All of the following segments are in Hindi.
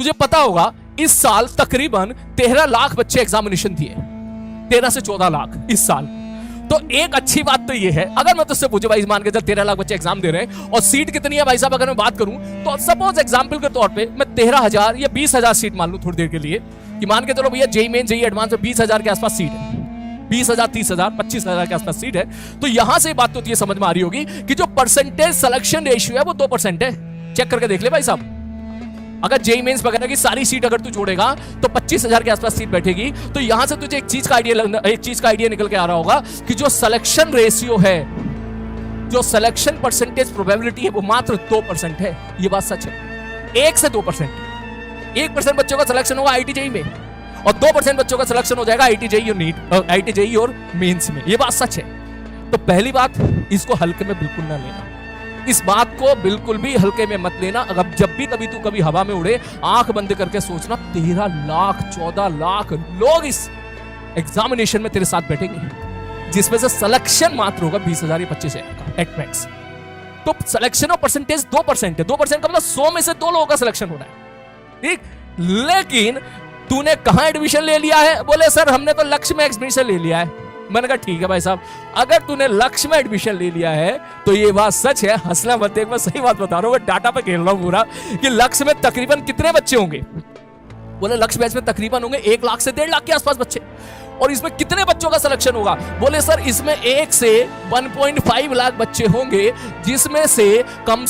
तुझे पता होगा इस साल तकरीबन 13 लाख बच्चे एग्जामिनेशन दिए, 13 से 14 लाख इस साल। तो एक अच्छी बात तो ये है, अगर मैं तुझसे पूछूं भाई मान के चल 13 लाख बच्चे एग्जाम दे रहे हैं और सीट कितनी है भाई साहब, अगर मैं बात करूं तो सपोज एग्जांपल के तौर पे मैं 13,000 या 20,000 सीट मान लूं थोड़ी देर के लिए, कि मान के चलो भैया जेईई मेन जेईई एडवांस में 20,000 के आसपास सीट है, 20,000 30,000 25,000 के आसपास सीट है। तो यहां से बात तो ये समझ में आ रही होगी कि जो परसेंटेज सिलेक्शन रेशियो है वो 2% है। चेक करके देख ले भाई साहब, अगर जेईई मेंस वगैरह की सारी सीट अगर तू जोड़ेगा तो 25,000 के आसपास सीट बैठेगी। तो यहां से तुझे एक चीज का आइडिया निकल के आ रहा होगा कि जो सिलेक्शन रेशियो है, जो सिलेक्शन परसेंटेज प्रोबेबिलिटी है वो मात्र 2% है। ये बात सच है, 1 से 2%। 1% बच्चों का सिलेक्शन होगा आईटी जेईई में और 2% बच्चों का सिलेक्शन हो जाएगा आईटी जेईई और नीट, आईटी जेईई और मेंस में। ये बात सच है। तो पहली बात, इसको हल्के में बिल्कुल ना लेना, इस बात को बिल्कुल भी हल्के में मत लेना। अगर जब भी कभी तू कभी हवा में उड़े, आंख बंद करके सोचना 13 लाख 14 लाख लोग इस एग्जामिनेशन में तेरे साथ बैठेंगे, जिसमें से सिलेक्शन मात्र होगा 20,000 या 25,000 का एट मैक्स। तो सिलेक्शन और परसेंटेज 2% है। 2% का मतलब 100 में से 2 लोगों का सिलेक्शन हो रहा है, ठीक। लेकिन तूने कहां एडमिशन ले लिया है? बोले सर हमने तो लक्ष्य में एडमिशन ले लिया है। मैंने कहा ठीक है भाई साहब, अगर तूने लक्ष्य में एडमिशन ले लिया है तो ये बात सच है, हंसना मत, एक बार सही बात बता रहा हूं, मैं डाटा पे खेल रहा हूं पूरा, कि लक्ष्य में तकरीबन कितने बच्चे होंगे? बोले लक्ष्य बैच में तकरीबन होंगे 1 लाख से 1.5 लाख के आसपास बच्चे। और इसमें कितने बच्चों का सिलेक्शन होगा? बोले सर इसमें 1 से 1.5 लाख बच्चे होंगे, जिसमें से कम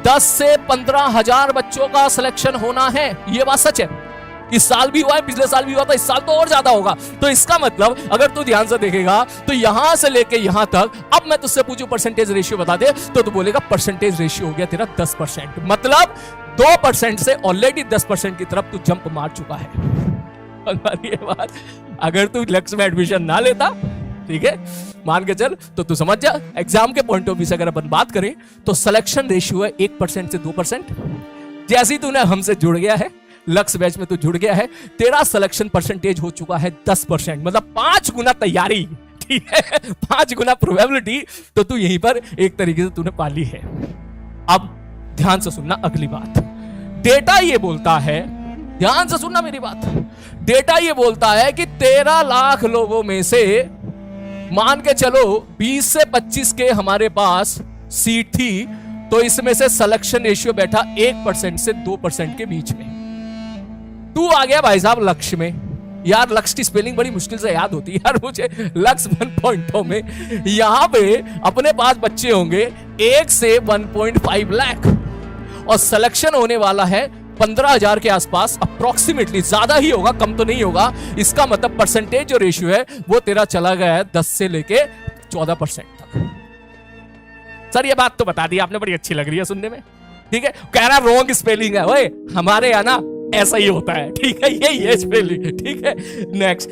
10 से 15,000 बच्चों का सिलेक्शन होना है। ये बात सच है। इस साल भी हुआ है, पिछले साल भी हुआ था, इस साल तो और ज्यादा होगा। तो इसका मतलब अगर तू ध्यान से देखेगा तो यहां से लेके यहां तक, अब मैं तुझसे पूछूं परसेंटेज रेशियो बता दे, तो तू बोलेगा परसेंटेज रेशियो हो गया तेरा 10%। मतलब 2% से ऑलरेडी 10% की तरफ तू जंप मार चुका है। ये बात अगर तू लक्ष्य में एडमिशन ना लेता, ठीक है, मान के चल, तो तू समझ जा एग्जाम के पॉइंट ऑफ व्यू से अगर अपन बात करें तो सिलेक्शन रेशियो है 1% से 2%। जैसे ही तूने हमसे जुड़ गया है, लक्ष्य बैच में तू जुड़ गया है, तेरा सिलेक्शन परसेंटेज हो चुका है 10%। मतलब 5 गुना तैयारी, ठीक है, 5 गुना प्रोबेबिलिटी तो तू यहीं पर एक तरीके से तूने पाली है। अब ध्यान से सुनना अगली बात, डेटा ये बोलता है, ध्यान से सुनना मेरी बात, डेटा ये बोलता है कि 13 लाख लोगों में से मान के चलो 20 से 25 के हमारे पास सीट थी, तो इसमें से सिलेक्शन रेशियो बैठा 1% से 2% के बीच में। तू आ गया भाई साहब लक्ष्य में। यार लक्ष्य की स्पेलिंग बड़ी मुश्किल से याद होती है यार मुझे, लक्ष्य 1.0 में यहां पे अपने पास बच्चे होंगे 1 से 1.5 लाख और सिलेक्शन होने वाला है 15,000 के आसपास अप्रोक्सीमेटली। ज्यादा ही होगा, कम तो नहीं होगा। इसका मतलब परसेंटेज जो रेशियो है वो तेरा चला गया है 10 से लेके 14% तक। सर ये बात तो बता दी आपने, बड़ी अच्छी लग रही है सुनने में, ठीक है। कह रहा रॉन्ग स्पेलिंग है, ओए हमारे यहाँ ना ऐसा ही होता है, ठीक है, यही है स्पेलिंग, ठीक है। नेक्स्ट,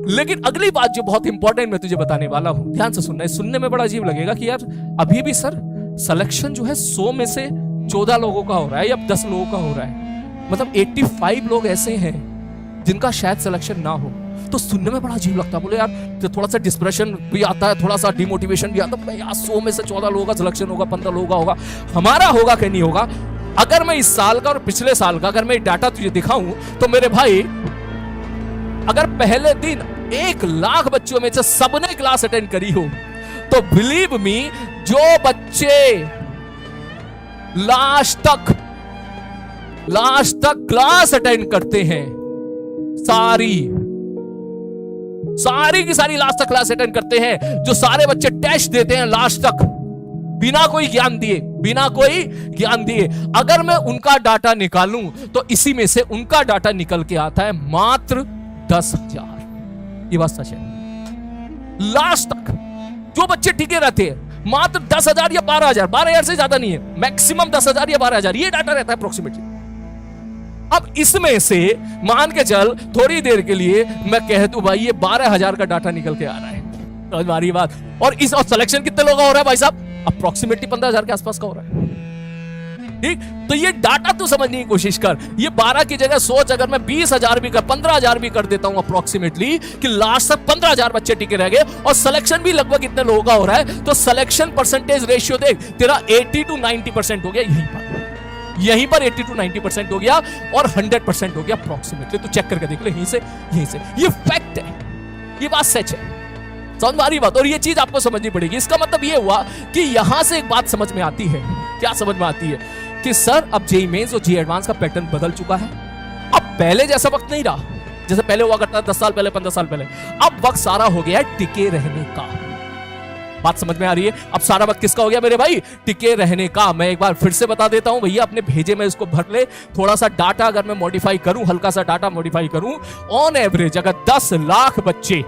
लेकिन अगली बात जो बहुत इंपॉर्टेंट मैं तुझे बताने वाला हूं, ध्यान से सुनना है। सुनने में बड़ा अजीब लगेगा कि यार अभी भी सर सिलेक्शन जो है 100 में से 14 लोगों का हो रहा है या 10 लोगों का हो रहा है, मतलब 85 लोग ऐसे हैं जिनका शायद सिलेक्शन ना हो। तो सुनने में बड़ा अजीब लगता है। बोले यार तो थोड़ा सा डिस्प्रेशन भी आता है, थोड़ा सा डिमोटिवेशन भी आता है, यार 100 में से 14 लोगों का सिलेक्शन होगा, 15 लोगों का होगा, हमारा होगा कि नहीं होगा। अगर मैं इस साल का और पिछले साल का अगर मैं डाटा तुझे दिखाऊं तो मेरे भाई, अगर पहले दिन 1 लाख बच्चों में से सबने क्लास अटेंड करी हो, तो बिलीव मी, जो बच्चे लास्ट तक क्लास अटेंड करते हैं, सारी की सारी लास्ट तक क्लास अटेंड करते हैं, जो सारे बच्चे टेस्ट देते हैं लास्ट तक बिना कोई ज्ञान दिए, अगर मैं उनका डाटा निकालूं तो इसी में से उनका डाटा निकल के आता है मात्र 10,000। ये बात सच है। लास्ट तक जो बच्चे टिके रहते हैं मात्र 10,000 या 12,000 से ज्यादा नहीं है, मैक्सिमम 10,000 या 12,000, ये डाटा रहता है अप्रोक्सीमेटली। अब इसमें से मान के चल थोड़ी देर के लिए मैं कह दूं भाई ये 12,000 का डाटा निकल के आ रहा है, तो हमारी बात, और इस सिलेक्शन कितने लोगों का हो रहा है भाई साहब? अप्रोक्सीमेटली 15,000 के आसपास का हो रहा है, ठीक। तो ये डाटा तू समझने की कोशिश कर। ये 12 की जगह सोच, अगर मैं 20,000 भी कर 15,000 भी कर देता हूं अप्रोक्सीमेटली, कि लास्ट तक 15,000 बच्चे टिके रह गए और सिलेक्शन भी लगभग इतने लोगों का हो रहा है, तो सिलेक्शन परसेंटेज रेशियो देख तेरा 80 to 90% हो गया यहीं पर। यहीं पर 80 to 90% हो गया और 100% हो गया अप्रोक्सीमेटली। तो चेक करके देख लो, यहीं से ये फैक्ट है, ये बात सच है। समझ में आ रही बात? और ये चीज आपको समझनी पड़ेगी। इसका मतलब ये हुआ कि यहां से एक बात समझ में आती है। क्या समझ में आती है? कि सर अब जेईई मेंस और जेईई एडवांस का पैटर्न बदल चुका है। अब पहले जैसा वक्त नहीं रहा जैसे पहले हुआ करता था 10 साल पहले, 15 साल पहले। अब वक्त सारा हो गया है टिके रहने का। बात समझ में आ रही है? अब सारा वक्त किसका हो गया मेरे भाई? टिके रहने का। मैं एक बार फिर से बता देता हूं भैया, अपने भेजे में इसको भर ले। थोड़ा सा डाटा अगर मैं मॉडिफाई करूं, हल्का सा डाटा मॉडिफाई करूं, ऑन एवरेज अगर 10 लाख बच्चे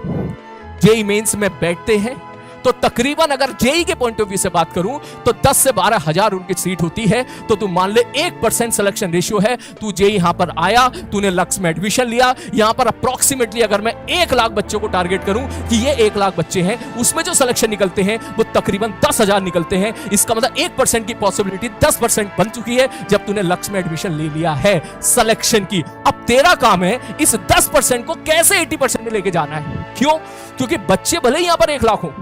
जेईई मेंस में बैठते हैं तो तकरीबन, अगर जेईई के पॉइंट ऑफ व्यू से बात करूं, तो 10 से 12 हजार उनकी सीट होती है। तो तू मान ले 1% सिलेक्शन रेशियो है। तू जेईई यहां पर आया, तूने लक्ष्य में एडमिशन लिया, यहां पर अप्रोक्सीमेटली अगर मैं 1 लाख बच्चों को टारगेट करूं कि ये 1 लाख बच्चे हैं, उसमें जो सिलेक्शन निकलते हैं वो तकरीबन 10,000 निकलते हैं। इसका मतलब 1% की पॉसिबिलिटी 10% बन चुकी है जब तूने लक्ष्य में एडमिशन ले लिया है सिलेक्शन की। अब तेरा काम है इस 10% को कैसे 80% में लेके जाना है। क्यों? क्योंकि बच्चे भले ही यहां पर 1 लाख हो,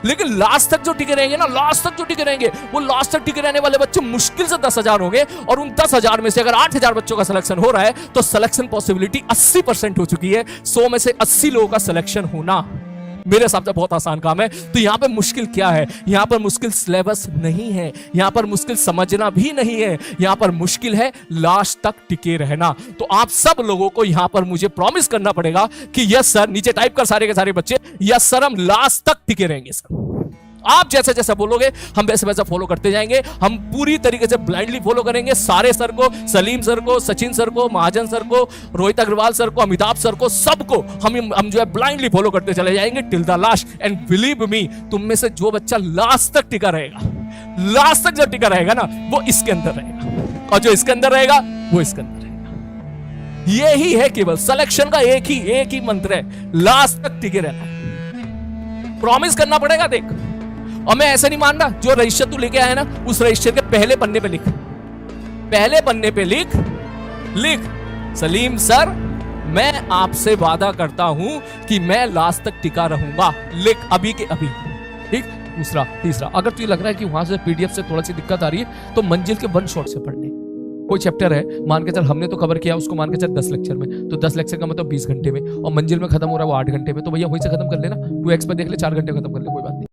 लेकिन लास्ट तक जो टिके रहेंगे ना, लास्ट तक जो टिके रहेंगे, वो लास्ट तक टिके रहने वाले बच्चे मुश्किल से 10,000 होंगे। और उन 10,000 में से अगर 8,000 बच्चों का सिलेक्शन हो रहा है तो सिलेक्शन पॉसिबिलिटी 80% हो चुकी है। 100 में से 80 लोगों का सिलेक्शन होना मेरे हिसाब से बहुत आसान काम है। तो यहां पे मुश्किल क्या है? यहां पर मुश्किल सिलेबस नहीं है, यहां पर मुश्किल समझना भी नहीं है, यहां पर मुश्किल है लास्ट तक टिके रहना। तो आप सब लोगों को यहां पर मुझे प्रॉमिस करना पड़ेगा कि यस सर, नीचे टाइप कर सारे के सारे बच्चे, यस सर हम लास्ट तक टिके रहेंगे सर। आप जैसे जैसे बोलोगे हम वैसे वैसे फॉलो करते जाएंगे। हम पूरी तरीके से ब्लाइंडली फॉलो करेंगे सारे सर को, सलीम सर को, सचिन सर को, महाजन सर को, रोहित अग्रवाल सर को, अमिताभ सर को, सबको हम जो है ब्लाइंडली फॉलो करते चले जाएंगे till the last. And believe me, तुम में से जो बच्चा लास्ट तक टिका रहेगा, लास्ट तक जो टिका रहेगा ना, वो इसके अंदर रहेगा, और जो इसके अंदर रहेगा वो इसके अंदर रहेगा। यही है केवल सिलेक्शन का एक ही मंत्र है, लास्ट तक टिके रहना। प्रॉमिस करना पड़ेगा। देख, और मैं ऐसा नहीं मान रहा, जो रजिस्टर तू लेके आया ना, उस रजिस्टर के पहले पन्ने पे लिख, पहले पन्ने पे लिख सलीम सर मैं आपसे वादा करता हूं कि मैं लास्ट तक टिका रहूंगा। लिख अभी के अभी। ठीक। दूसरा, तीसरा, अगर तुझे लग रहा है कि वहां से पीडीएफ से थोड़ा सी दिक्कत आ रही है तो मंजिल के 1 शॉट से पढ़ने। कोई चैप्टर है, मान के चल हमने तो कवर किया उसको, मान के चल 10 लेक्चर में, तो 10 लेक्चर का मतलब 20 घंटे में, और मंजिल में खत्म हो रहा है वो 8 घंटे में, तो भैया वहीं से खत्म कर लेना। 2x पे देख ले, 4 घंटे खत्म कर ले, कोई बात नहीं।